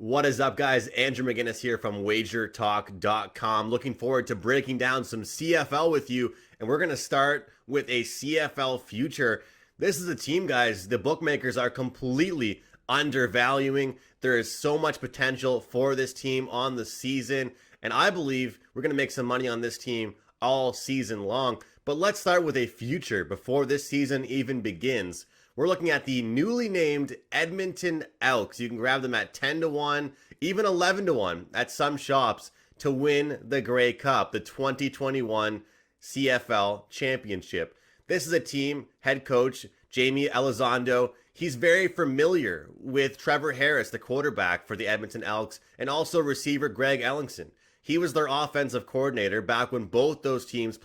What is up, guys? Andrew McInnis here from WagerTalk.com. Looking forward to breaking down some CFL with you, and we're going to start with a CFL future. This is a team, guys, the bookmakers are completely undervaluing. There is so much potential for this team on the season, and I believe we're going to make some money on this team all season long. But let's start with a future before this season even begins. We're looking at the newly named Edmonton Elks. You can grab them at 10-1, even 11-1 at some shops to win the Grey Cup, the 2021 CFL Championship. This is a team, head coach Jamie Elizondo. He's very familiar with Trevor Harris, the quarterback for the Edmonton Elks, and also receiver Greg Ellingson. He was their offensive coordinator back when both those players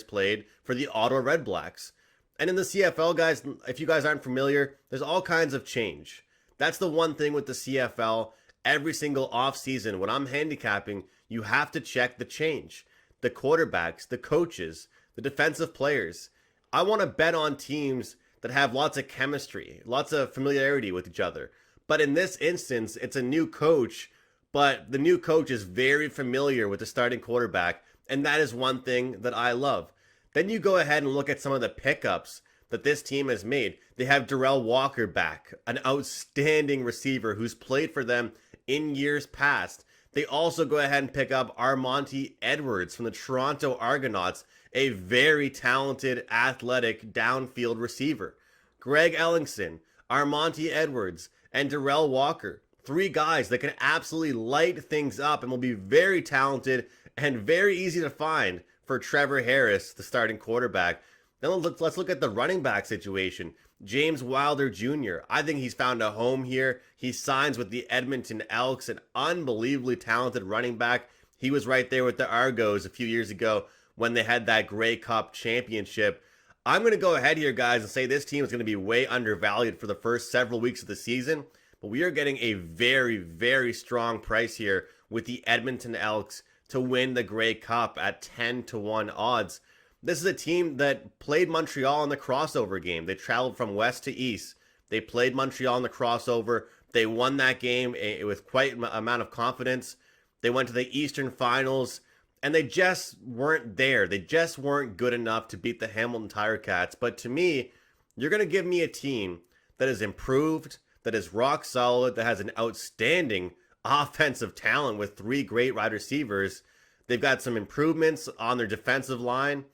played for the Ottawa Red Blacks. And in the CFL, guys, if you guys aren't familiar, there's all kinds of change. That's the one thing with the CFL. Every single offseason, when I'm handicapping, you have to check the change. The quarterbacks, the coaches, the defensive players. I want to bet on teams that have lots of chemistry, lots of familiarity with each other. But in this instance, it's a new coach, but the new coach is very familiar with the starting quarterback, and that is one thing that I love. Then you go ahead and look at some of the pickups that this team has made. They have Darrell Walker back, an outstanding receiver who's played for them in years past. They also go ahead and pick up Armonte Edwards from the Toronto Argonauts, a very talented, athletic, downfield receiver. Greg Ellingson, Armonte Edwards, and Darrell Walker. Three guys that can absolutely light things up and will be very talented and very easy to find for Trevor Harris, the starting quarterback. Then let's look at the running back situation. James Wilder Jr. I think he's found a home here. He signs with the Edmonton Elks, an unbelievably talented running back. He was right there with the Argos a few years ago when they had that Grey Cup championship. I'm going to go ahead here, guys, and say this team is going to be way undervalued for the first several weeks of the season. But we are getting a very, very strong price here with the Edmonton Elks to win the Grey Cup at 10-1 odds. This is a team that played Montreal in the crossover game. They traveled from west to east. They played Montreal in the crossover. They won that game with quite an amount of confidence. They went to the Eastern Finals, and they just weren't there. They just weren't good enough to beat the Hamilton Tiger-Cats. But to me, you're going to give me a team that is improved, that is rock solid, that has an outstanding offensive talent with three great wide receivers. They've got some improvements on their defensive line.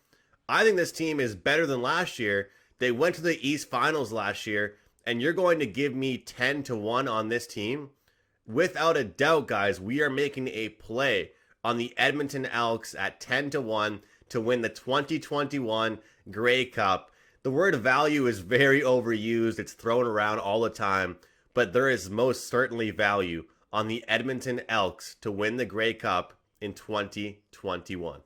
I think this team is better than last year. They went to the East Finals last year, and you're going to give me 10-1 on this team? Without a doubt, guys, we are making a play on the Edmonton Elks at 10-1 to win the 2021 Grey Cup. The word value is very overused. It's thrown around all the time, but there is most certainly value on the Edmonton Elks to win the Grey Cup in 2021.